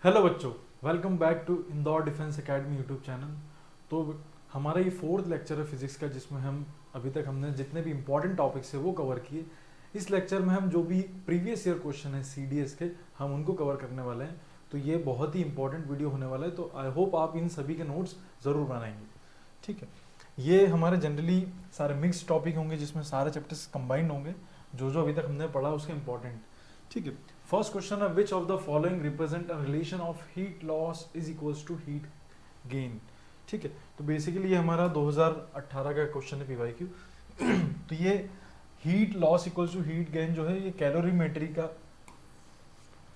Hello बच्चों, welcome back to Indore defence academy YouTube channel. तो हमारा ये फोर्थ लेक्चर है फिजिक्स का, जिसमें हम अभी तक हमने जितने भी इंपॉर्टेंट टॉपिक्स है वो कवर किए। इस लेक्चर में हम जो भी प्रीवियस ईयर क्वेश्चन है सीडीएस के, हम उनको कवर करने वाले हैं। तो ये बहुत ही इंपॉर्टेंट वीडियो होने वाला है, तो आई होप आप इन सभी के नोट्स ज़रूर बनाएंगे। ठीक है, ये हमारे जनरली सारे मिक्स टॉपिक होंगे जिसमें सारे चैप्टर्स कंबाइंड होंगे, जो जो अभी तक हमने पढ़ा उसके इंपॉर्टेंट। ठीक है, फर्स्ट क्वेश्चन है which of the following represent a relation of heat loss is equals to heat gain. ठीक है, तो बेसिकली ये हमारा 2018 का क्वेश्चन है पीवाईक्यू। तो ये heat loss equals to heat gain जो है ये कैलोरीमेट्री का,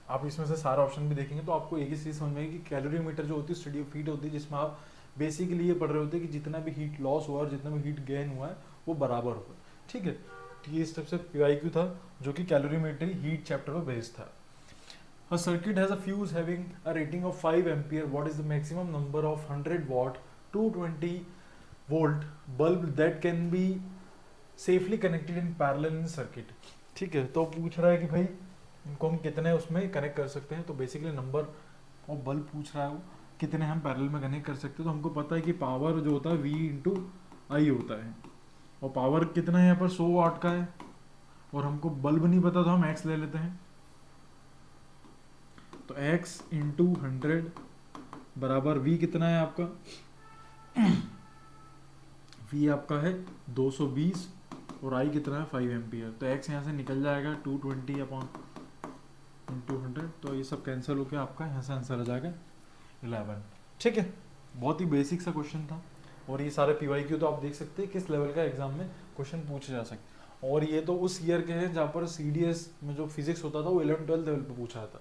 आप इसमें से सारा ऑप्शन भी देखेंगे तो आपको एक ही चीज समझ में आएगी कि कैलोरीमीटर जो होती है स्टडी ऑफ हीट होती है, जिसमें आप बेसिकली ये पढ़ रहे होते हैं कि जितना भी हीट लॉस हुआ और जितना भी हीट गेन हुआ है वो बराबर होगा। ठीक है, तो ये स्टेप से पीवाईक्यू था जो कि कैलोरीमेट्री हीट चैप्टर पर बेस्ड था। A circuit has a fuse having a rating of 5 ampere. What is the maximum number of 100 watt 220 volt bulb that can be safely connected in parallel in circuit? ठीक है, तो पूछ रहा है कि भाई इनको हम कितने उसमें कनेक्ट कर सकते हैं। तो बेसिकली नंबर ऑफ बल्ब पूछ रहा है वो कितने हम पैरेलल में कनेक्ट कर सकते हैं। तो हमको पता है कि पावर जो होता है V इंटू आई होता है, और पावर कितना है यहाँ पर 100 वाट का है, और हमको बल्ब नहीं पता तो हम X ले लेते हैं। तो x इंटू 100 बराबर v कितना है आपका v आपका है 220 और i कितना है 5 एम्पियर। तो x यहाँ से निकल जाएगा 220 अपॉन इंटू 100, तो ये सब कैंसिल होकर आपका यहाँ से आंसर आ जाएगा 11। ठीक है, बहुत ही बेसिक सा क्वेश्चन था, और ये सारे पीवाईक्यू तो आप देख सकते हैं किस लेवल का एग्जाम में क्वेश्चन पूछे जा सकते। और ये तो उस ईयर के हैं जहाँ पर सीडीएस में जो फिजिक्स होता था वो 11-12 लेवल पर पूछा था।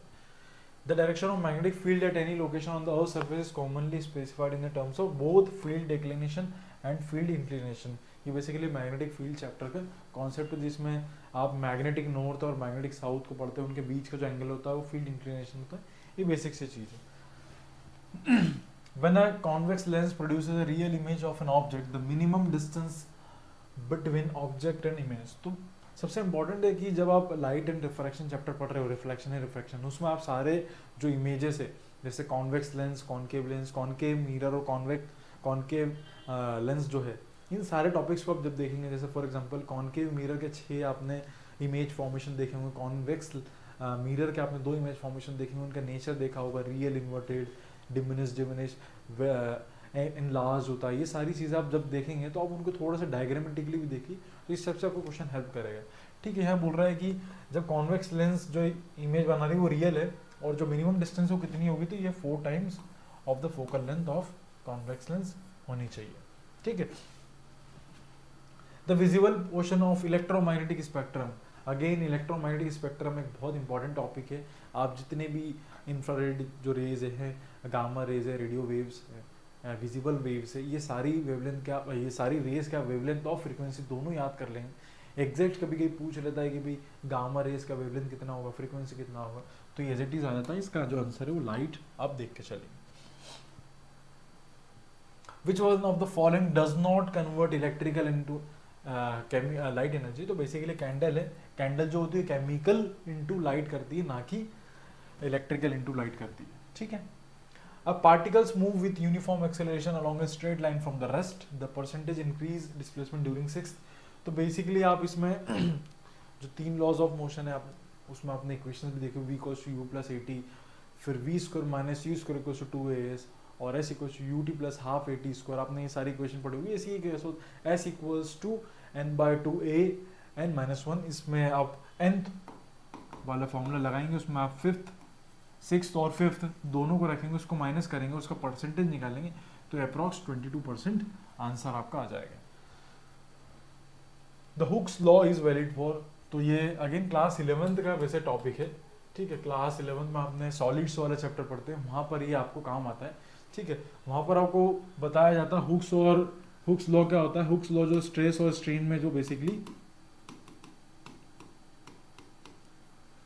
The direction of magnetic field at any location on the Earth's surface is commonly specified in the terms of both field declination and field inclination. ये बेसिकली मैग्नेटिक फील्ड चैप्टर का concept है, जिसमें आप magnetic north और magnetic south को पढ़ते हैं, उनके बीच का जो एंगल होता है वो फील्ड इंक्लिनेशन होता है। ये बेसिक से चीज़ है। When a convex lens produces a real image of an object, the minimum distance between object and image. तो सबसे इंपॉर्टेंट है कि जब आप लाइट एंड रिफ्रैक्शन चैप्टर पढ़ रहे हो, रिफ्लेक्शन है रिफ्रैक्शन, उसमें आप सारे जो इमेजेस है जैसे कॉन्वेक्स लेंस, कॉन्केव मिरर और कॉन्केव लेंस जो है, इन सारे टॉपिक्स को आप जब देखेंगे, जैसे फॉर एग्जांपल कॉन्केव मिरर के 6 आपने इमेज फॉर्मेशन देखे होंगे, कॉन्वेक्स मिरर के आपने 2 इमेज फॉर्मेशन देखे होंगे, उनका नेचर देखा होगा, रियल, इन्वर्टेड, डिमिनिश इनलार्ज होता है। ये सारी चीज़ें आप जब देखेंगे तो आप उनको थोड़ा सा डायग्रामेटिकली भी देखिए, तो इस सबसे आपको क्वेश्चन हेल्प करेगा। ठीक है, यहाँ बोल रहा है कि जब कॉन्वेक्स लेंस जो इमेज बना रही है वो रियल है, और जो मिनिमम डिस्टेंस वो कितनी होगी, तो ये 4 times of the focal length of convex lens होनी चाहिए। ठीक है, the visible portion of electromagnetic spectrum. Again electromagnetic spectrum एक बहुत इंपॉर्टेंट टॉपिक है। आप जितने भी इंफ्रारेड जो रेज है, गामा रेज है, रेडियो वेव्स है, विजिबल वेव्स है, ये सारी वेवलेंथ क्या, ये सारी रेस का वेवलेंथ और फ्रीक्वेंसी दोनों याद कर लेंगे। एग्जैक्ट कभी कभी पूछ लेता है कि भाई गामा रेस का वेवलेंथ कितना होगा, फ्रीक्वेंसी कितना होगा, तो ये एज इट इज आ जाता है। इसका जो आंसर है वो लाइट, आप देख के चलेंगे। Which one of the following does not convert electrical into light energy. तो बेसिकली कैंडल है, कैंडल जो होती है केमिकल इनटू लाइट करती है, ना कि इलेक्ट्रिकल इनटू लाइट करती है। ठीक है, अब particles move with uniform acceleration along a straight line from the rest. The percentage increase displacement during sixth. तो बेसिकली आप इसमें जो 3 लॉज ऑफ मोशन है, आप उसमें आपने इक्वेशंस भी देखे, v equals to u plus a t, फिर v square minus u square equals to 2as, और s equals to ut plus half at square. आपने ये सारी इक्वेशन पढ़ी होगी। ऐसी केस हो s equals to n/2a n-1। इसमें आप nth वाला फॉर्मूला लगाएंगे, उसमें आप 5th 6th और 5th दोनों को रखेंगे, उसको माइनस करेंगे, उसका परसेंटेज निकालेंगे, तो अप्रॉक्स 22% आंसर आपका आ जाएगा। The Hooke's law is valid for, तो ये अगेन क्लास 11th का वैसे टॉपिक है। ठीक है, क्लास 11th में आपने सॉलिड्स वाला चैप्टर पढ़ते हैं, वहाँ पर ये आपको काम आता है। ठीक है, वहाँ पर आपको बताया जाता है हुक्स, और हुक्स लॉ क्या होता है। हुक्स लॉ जो स्ट्रेस और स्ट्रेन में जो बेसिकली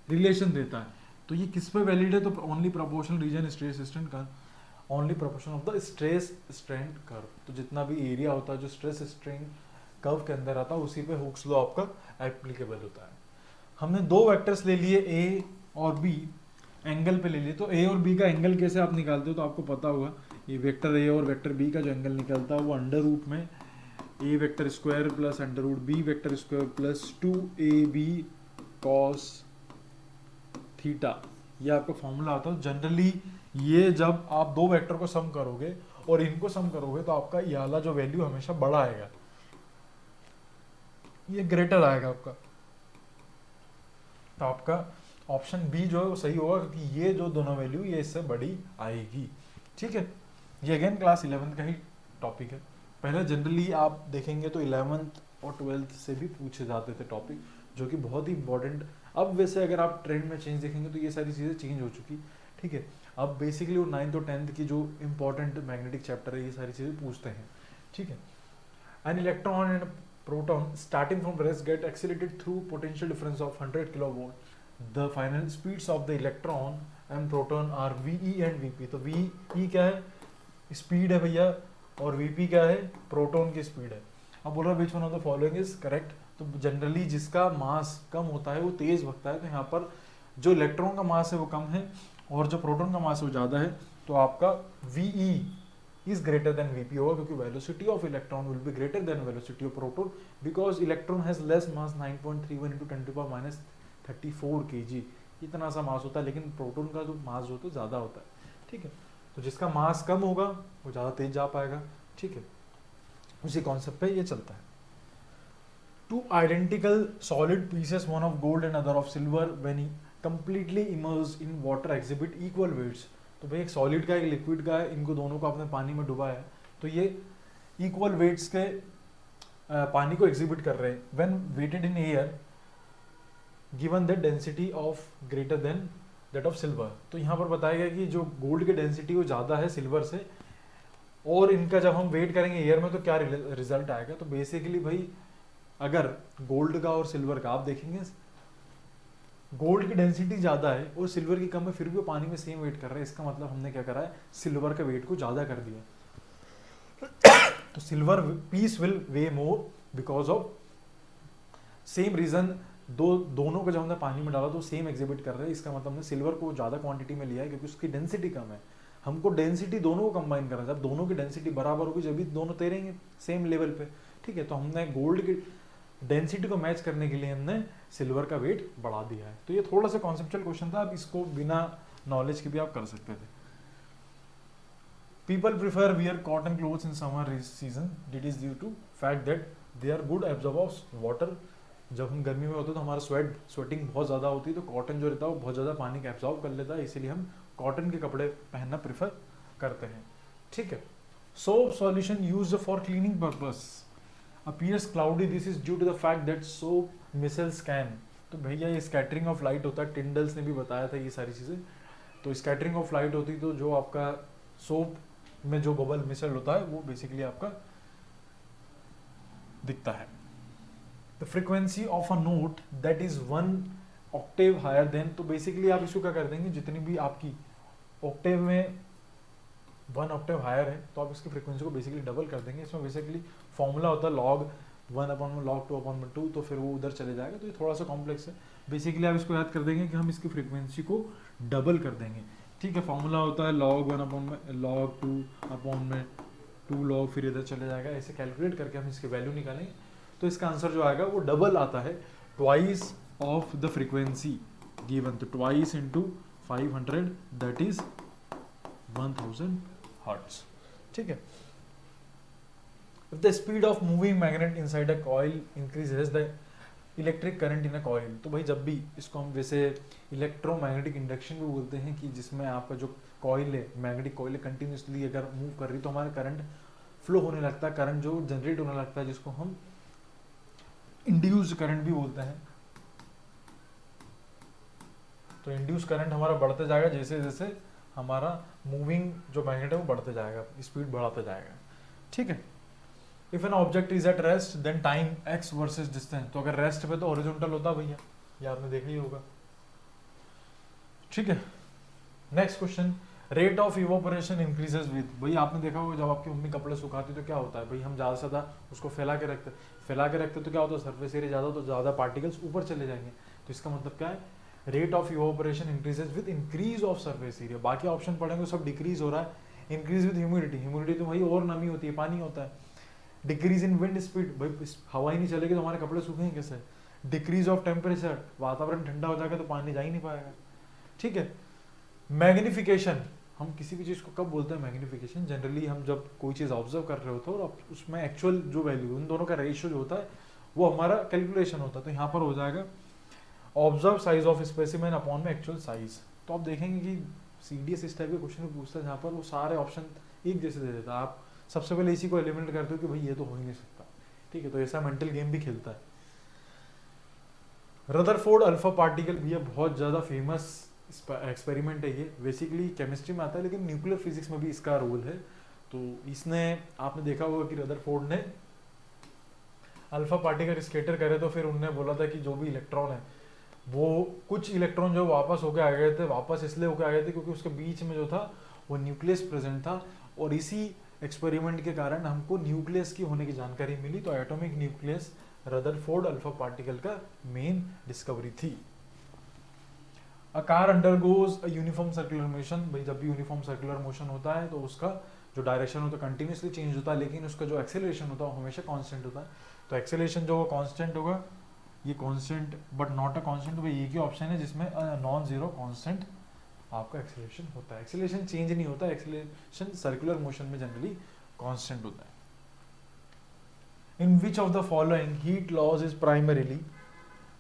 रिलेशन देता है, तो ये किस पे वैलिड है, तो only proportional region stress strain curve, only proportion of the stress strain curve. तो जितना भी एरिया होता है जो स्ट्रेस स्ट्रेन कर्व के अंदर आता है, उसी पे हुक्स लॉ आपका एप्लीकेबल होता है। हमने 2 वेक्टर्स ले लिए a और b, एंगल पे ले लिए, तो ए और बी का एंगल कैसे आप निकालते हो, तो आपको पता होगा ये वेक्टर ए और वेक्टर बी का जो एंगल निकलता है वो अंडर रूट में a vector square plus under root b vector square plus 2ab cos theta, ये आपका फॉर्मूला आता है। जनरली ये जब आप दो वेक्टर को सम करोगे और इनको सम करोगे तो आपका ये वाला जो वैल्यू हमेशा बड़ा आएगा, ये ग्रेटर आएगा आपका, तो आपका ऑप्शन बी जो है वो सही होगा, क्योंकि ये जो दोनों वैल्यू ये इससे बड़ी आएगी। ठीक है, ये अगेन क्लास 11 का ही टॉपिक है। पहले जनरली आप देखेंगे तो 11th और 12th से भी पूछे जाते थे टॉपिक, जो कि बहुत ही इंपॉर्टेंट। अब वैसे अगर आप ट्रेंड में चेंज देखेंगे तो ये सारी चीज़ें चेंज हो चुकी। ठीक है, अब बेसिकली वो 9th और 10th की जो इंपॉर्टेंट मैग्नेटिक चैप्टर है ये सारी चीज़ें पूछते हैं। ठीक है, an electron and proton starting from rest get accelerated through potential difference of 100 kilovolt. The final speeds of the electron and proton are VE and VP। तो VE क्या है, स्पीड है भैया, और VP क्या है, प्रोटॉन की स्पीड है। अब बोल रहा है which one of the following is correct। तो जनरली जिसका मास कम होता है वो तेज भगता है, तो यहाँ पर जो इलेक्ट्रॉन का मास है वो कम है और जो प्रोटॉन का मास है वो ज़्यादा है, तो आपका VE is greater than VP होगा, क्योंकि velocity of electron will be greater than velocity of proton because electron has less mass 9.31 into 10 to the power minus 34 kg, इतना सा मास होता है, लेकिन प्रोटॉन का जो मास होता है ज़्यादा होता है। ठीक है, तो जिसका मास कम होगा वो ज़्यादा तेज जा पाएगा। ठीक है, उसी कॉन्सेप्ट पे ये चलता है। Two identical solid pieces, one of gold and other of silver, when completely immersed in water exhibit equal weights. तो भाई एक सॉलिड का एक लिक्विड का है, इनको दोनों को आपने पानी में डुबाया है, तो ये इक्वल वेट्स के पानी को एग्जिबिट कर रहे हैं। When weighted in air given that density of greater than that of silver. तो यहाँ पर बताया गया कि जो गोल्ड की डेंसिटी वो ज़्यादा है सिल्वर से, और इनका जब हम वेट करेंगे एयर में तो क्या रिजल्ट आएगा। तो बेसिकली भाई अगर गोल्ड का और सिल्वर का आप देखेंगे, गोल्ड की डेंसिटी ज़्यादा है और सिल्वर की कम है, फिर भी वो पानी में सेम वेट कर रहे हैं, इसका मतलब हमने क्या करा है, सिल्वर के वेट को ज़्यादा कर दिया। तो silver piece will weigh more because of same reason, दोनों को जब हमने पानी में डाला तो सेम एग्जिबिट कर रहे हैं, इसका मतलब हमने सिल्वर को ज़्यादा क्वांटिटी में लिया है क्योंकि उसकी डेंसिटी कम है। हमको डेंसिटी दोनों को कंबाइन करना है, जब दोनों की डेंसिटी बराबर होगी जब भी दोनों तैरेंगे सेम लेवल पे। ठीक है, तो हमने गोल्ड की डेंसिटी को मैच करने के लिए हमने सिल्वर का वेट बढ़ा दिया है। तो ये थोड़ा सा कॉन्सेप्चुअल क्वेश्चन था, आप इसको बिना नॉलेज के भी आप कर सकते थे। People prefer wear cotton clothes in summer season, it is due to fact that they are good absorb of water. जब हम गर्मी में होते हैं तो हमारा स्वेटिंग बहुत ज़्यादा होती है, तो कॉटन जो रहता है वो बहुत ज़्यादा पानी का एब्जॉर्ब कर लेता है, इसीलिए हम कॉटन के कपड़े पहनना प्रेफर करते हैं। ठीक है, soap solution used for cleaning purpose appears cloudy, this is due to the fact that soap micelles can. तो भैया ये स्कैटरिंग ऑफ लाइट होता है, टिंडल्स ने भी बताया था ये सारी चीज़ें। तो स्कैटरिंग ऑफ लाइट होती तो जो आपका सोप में जो बबल मिसल होता है वो बेसिकली आपका दिखता है। The frequency of a note that is 1 octave higher than, तो बेसिकली आप इसको क्या कर देंगे, जितनी भी आपकी ऑक्टेव में 1 ऑक्टेव हायर है तो आप इसकी फ्रीक्वेंसी को बेसिकली डबल कर देंगे। इसमें बेसिकली फॉर्मूला होता है log 1/log 2/2, तो फिर वो उधर चले जाएगा। तो ये थोड़ा सा कॉम्प्लेक्स है, बेसिकली आप इसको याद कर देंगे कि हम इसकी फ्रीक्वेंसी को डबल कर देंगे। ठीक है, फॉर्मूला होता है log 1/log 2/2 log, फिर इधर चले जाएगा। ऐसे कैलकुलेट करके हम इसकी वैल्यू निकालेंगे तो इसका आंसर जो आएगा वो डबल आता है, twice of the frequency given, तो twice into 500 that is 1000 hertz. ठीक है, if the speed of moving magnet inside a coil increases the electric current in a coil। तो भाई जब भी इसको हम वैसे इलेक्ट्रोमैग्नेटिक इंडक्शन भी बोलते हैं कि जिसमें आपका जो कॉइल है, मैग्नेटिक कॉइल है, कंटिन्यूसली अगर मूव कर रही तो हमारा करंट फ्लो होने लगता है, करंट जो जनरेट होने लगता है, जिसको हम इंड्यूस्ड करंट भी बोलते हैं। तो इंड्यूस करंट हमारा बढ़ते जाएगा जैसे जैसे हमारा मूविंग जो मैग्नेट है वो बढ़ते जाएगा, स्पीड बढ़ाते जाएगा। ठीक है, if an object is at rest then time x versus distance. तो अगर रेस्ट पे तो हॉरिजॉन्टल होता भैया, ये आपने देखा ही होगा। ठीक है, next question, rate of evaporation increases with. भाई आपने देखा होगा जब आपकी मम्मी कपड़े सुखाती तो क्या होता है, भाई हम ज़्यादा से ज़्यादा उसको फैला के रखते तो क्या होता है, सरफेस एरिया ज़्यादा तो ज़्यादा पार्टिकल्स ऊपर चले जाएंगे। तो इसका मतलब क्या है, rate of evaporation increases with increase of surface area. बाकी ऑप्शन पढ़ेंगे सब डिक्रीज हो रहा है, इंक्रीज विद ह्यूमिडिटी, ह्यूमिडिटी तो भाई और नमी होती है, पानी होता है। डिक्रीज इन विंड स्पीड, भाई हवा ही नहीं चलेगी तो हमारे कपड़े सूखेंगे कैसे। डिक्रीज ऑफ टेम्परेचर, वातावरण ठंडा हो जाएगा तो पानी जा ही नहीं पाएगा, ठीक है। मैग्निफिकेशन, हम किसी भी चीज़ को कब बोलते हैं मैग्निफिकेशन, जनरली हम जब कोई चीज़ ऑब्जर्व कर रहे होते हैं और उसमें एक्चुअल जो वैल्यू, उन दोनों का रेशियो जो होता है वो हमारा कैलकुलेशन होता है। तो यहाँ पर हो जाएगा observe size of specimen upon में एक्चुअल साइज। तो आप देखेंगे कि सीडीएस इस टाइप के क्वेश्चन पूछता है जहाँ पर वो सारे ऑप्शन एक जैसे दे देता है। आप सबसे पहले इसी को एलिमिनेट करते हो कि भाई ये तो हो ही नहीं सकता, ठीक है। तो ऐसा मेंटल गेम भी खेलता है। रदरफोर्ड अल्फा पार्टिकल, ये बहुत ज़्यादा फेमस एक्सपेरिमेंट है। ये बेसिकली केमिस्ट्री में आता है लेकिन न्यूक्लियर फिजिक्स में भी इसका रोल है। तो इसने, आपने देखा होगा कि रदरफोर्ड ने अल्फा पार्टिकल स्केटर करे तो फिर उन्होंने बोला था कि जो भी इलेक्ट्रॉन है वो कुछ इलेक्ट्रॉन जो वापस होके आ गए थे, वापस इसलिए होके आ गए थे क्योंकि उसके बीच में जो था वो न्यूक्लियस प्रेजेंट था, और इसी एक्सपेरिमेंट के कारण हमको न्यूक्लियस की होने की जानकारी मिली। तो atomic nucleus Rutherford alpha particle का मेन डिस्कवरी थी। A car undergoes a uniform circular motion, भाई जब भी यूनिफॉर्म सर्कुलर मोशन होता है तो उसका जो डायरेक्शन होता है कंटिन्यूसली चेंज होता है, लेकिन उसका जो एक्सेलरेशन होता है वो हमेशा कांस्टेंट होता है। तो एक्सेलरेशन जो कांस्टेंट होगा, ये constant but not a constant, भाई एक ही ऑप्शन है जिसमें नॉन जीरो कांस्टेंट आपका एक्सेलरेशन होता है। एक्सेलरेशन चेंज नहीं होता, एक्सेलरेशन सर्कुलर मोशन में जनरली कांस्टेंट होता है। In which of the following heat loss is primarily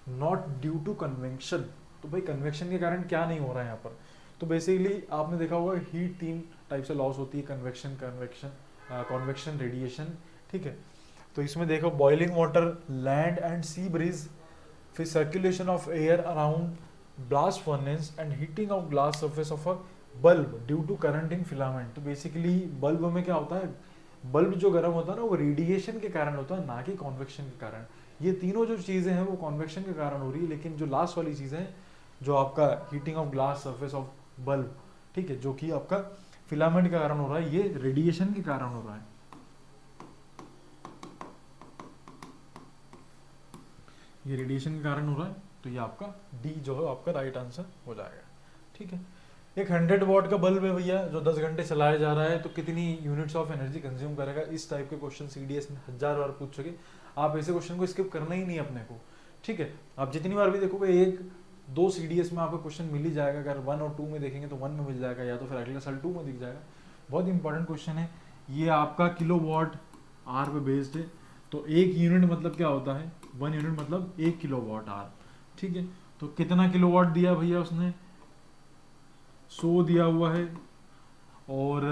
not due to convection. तो भाई कन्वेक्शन के कारण क्या नहीं हो रहा है यहाँ पर। तो बेसिकली आपने देखा होगा हीट 3 टाइप से लॉस होती है, कन्वेक्शन, कॉन्वेक्शन, रेडिएशन, ठीक है। तो इसमें देखो boiling water, land and sea breeze, फिर circulation of air around blast furnace and heating of glass surface of a bulb due to current in filament. तो बेसिकली बल्ब में क्या होता है, बल्ब जो गर्म होता है ना वो रेडिएशन के कारण होता है, ना कि कॉन्वेक्शन के कारण। ये तीनों जो चीजें हैं वो कॉन्वेक्शन के कारण हो रही है, लेकिन जो लास्ट वाली चीजें हैं जो आपका heating of glass surface of bulb, ठीक है, जो कि आपका फिलामेंट के कारण हो रहा है, ये रेडिएशन के कारण हो रहा है। ये रेडिएशन के कारण हो रहा है, तो ये आपका डी जो है आपका राइट आंसर हो जाएगा, ठीक है। एक 100 वॉट का बल्ब है भैया जो 10 घंटे चलाया जा रहा है, तो कितनी यूनिट्स ऑफ एनर्जी कंज्यूम करेगा। इस टाइप के क्वेश्चन सीडीएस में 1000 बार पूछ चुके, आप ऐसे क्वेश्चन को स्किप करना ही नहीं अपने को, ठीक है। आप जितनी बार भी देखोगे 1-2 सीडीएस में आपको क्वेश्चन मिल ही जाएगा। अगर 1 और 2 में देखेंगे तो 1 में मिल जाएगा, या तो फिर अगले साल 2 में दिख जाएगा। बहुत इंपॉर्टेंट क्वेश्चन है ये, आपका किलो वॉट आर पे बेस्ड है। तो 1 यूनिट मतलब क्या होता है, 1 यूनिट मतलब 1 किलो वॉट आर, ठीक है। तो कितना किलो वॉट दिया भैया उसने, 100 दिया हुआ है, और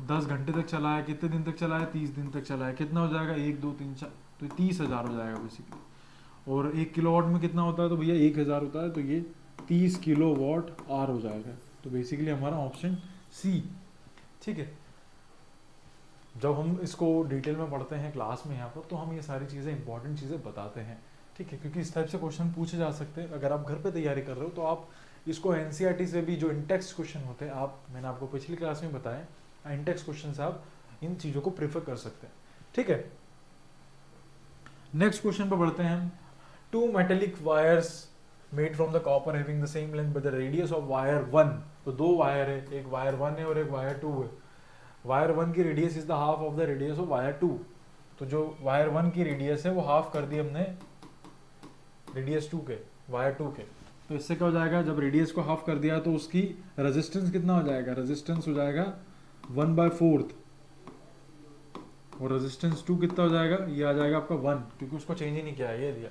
10 घंटे तक चला है। कितने दिन तक चला है, 30 दिन तक चला है। कितना हो जाएगा, 1 2 3 4, तो 30,000 हो जाएगा बेसिकली। और 1 किलो वॉट में कितना होता है, तो भैया 1000 होता है, तो ये 30 किलो वॉट आर हो जाएगा। तो बेसिकली हमारा ऑप्शन सी, ठीक है। जब हम इसको डिटेल में पढ़ते हैं क्लास में यहाँ पर, तो हम ये सारी चीज़ें इंपॉर्टेंट चीज़ें बताते हैं, ठीक है, क्योंकि इस टाइप से क्वेश्चन पूछे जा सकते हैं। अगर आप घर पे तैयारी कर रहे हो तो आप इसको एनसीईआरटी से भी जो इंटेक्स्ट क्वेश्चन होते हैं, आप, मैंने आपको पिछली क्लास में बताया, इंटेक्स्ट क्वेश्चन से आप इन चीज़ों को प्रेफर कर सकते हैं, ठीक है। नेक्स्ट क्वेश्चन पर बढ़ते हैं हम। 2 metallic wires made from the copper having the same length but the radius of wire 1। तो 2 वायर है, एक वायर 1 है और एक वायर 2 है। वायर 1 की radius is the half of the radius of wire 2। तो जो वायर 1 की रेडियस है वो हाफ कर दी हमने रेडियस 2 के, वायर 2 के। तो इससे क्या हो जाएगा, जब रेडियस को हाफ कर दिया तो उसकी रेजिस्टेंस कितना हो जाएगा, रेजिस्टेंस हो जाएगा 1/4, और रेजिस्टेंस 2 कितना हो जाएगा, ये आ जाएगा आपका 1, क्योंकि उसको चेंज ही नहीं किया है, ये दिया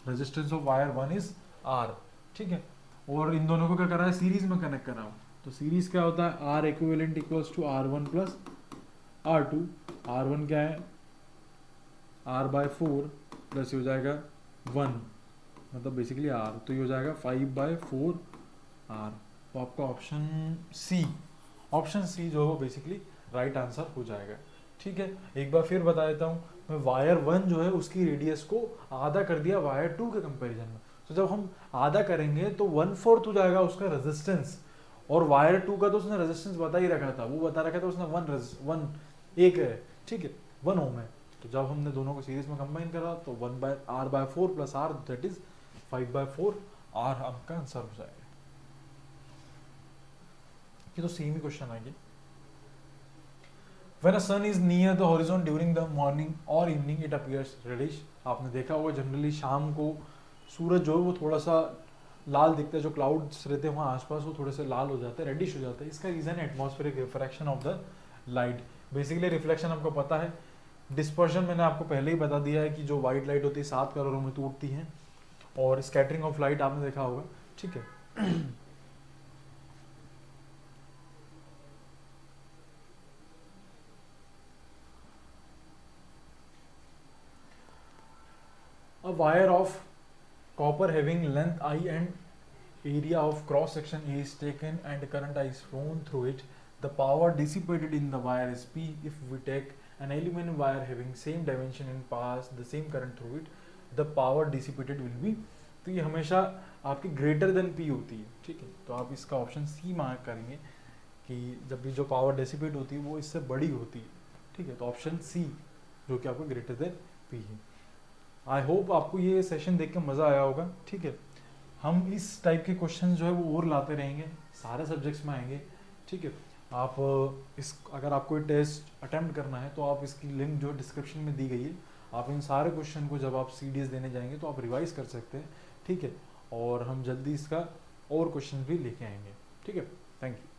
resistance of wire 1 is R, ठीक है। और इन दोनों को क्या करा है, सीरीज में कनेक्ट करा हो। तो सीरीज क्या होता है, R equivalent equals to R1 plus R2। R1 क्या है, R/4 प्लस ये हो जाएगा 1, मतलब बेसिकली R, तो ये हो जाएगा 5/4 R। तो आपका ऑप्शन सी जो है बेसिकली राइट आंसर हो जाएगा, ठीक है। एक बार फिर बता देता हूँ मैं, वायर 1 जो है उसकी रेडियस को आधा कर दिया वायर 2 के कंपैरिजन में। तो जब हम आधा करेंगे तो 1/4 हो जाएगा उसका रेजिस्टेंस, और वायर 2 का तो उसने रेजिस्टेंस बता ही रखा था, वो बता रखा था उसने 1 है, ठीक है, 1 ओम है। तो जब हमने दोनों को सीरीज में कंबाइन करा तो 1/R/4 plus R, that is 5/4 R आपका आंसर हो जाएगा। ये तो सेम ही क्वेश्चन आएंगे। When a sun is near the horizon during the morning or evening, it appears reddish। आपने देखा होगा जनरली शाम को सूरज जो है वो थोड़ा सा लाल दिखता है, जो क्लाउड्स रहते हैं वहाँ आसपास वो थोड़े से लाल हो जाते हैं, रेडिश हो जाता है। इसका रीजन है atmospheric refraction of the light. Basically reflection आपको पता है, डिस्पर्शन मैंने आपको पहले ही बता दिया है कि जो व्हाइट लाइट होती है 7 कलरों में टूटती है, और स्कैटरिंग ऑफ लाइट आपने देखा होगा, ठीक है। A wire of copper having length I and area of cross section A is taken and current I is flown through it. The power dissipated in the wire is P. If we take an aluminum wire having same dimension and pass the same current through it, the power dissipated will be। तो ये हमेशा आपकी greater than P होती है, ठीक है। तो आप इसका ऑप्शन सी मार्क करेंगे कि जब भी जो पावर डिसिपेट होती है वो इससे बड़ी होती है, ठीक है। तो ऑप्शन सी जो कि आपको ग्रेटर देन P है। आई होप आपको ये सेशन देख के मज़ा आया होगा, ठीक है। हम इस टाइप के क्वेश्चन जो है वो और लाते रहेंगे, सारे सब्जेक्ट्स में आएंगे, ठीक है। आप इस अगर आपको टेस्ट अटेम्प्ट करना है तो आप इसकी लिंक जो डिस्क्रिप्शन में दी गई है, आप इन सारे क्वेश्चन को जब आप CDS देने जाएंगे तो आप रिवाइज कर सकते हैं, ठीक है। और हम जल्दी इसका और क्वेश्चन भी लेके आएंगे, ठीक है। Thank you.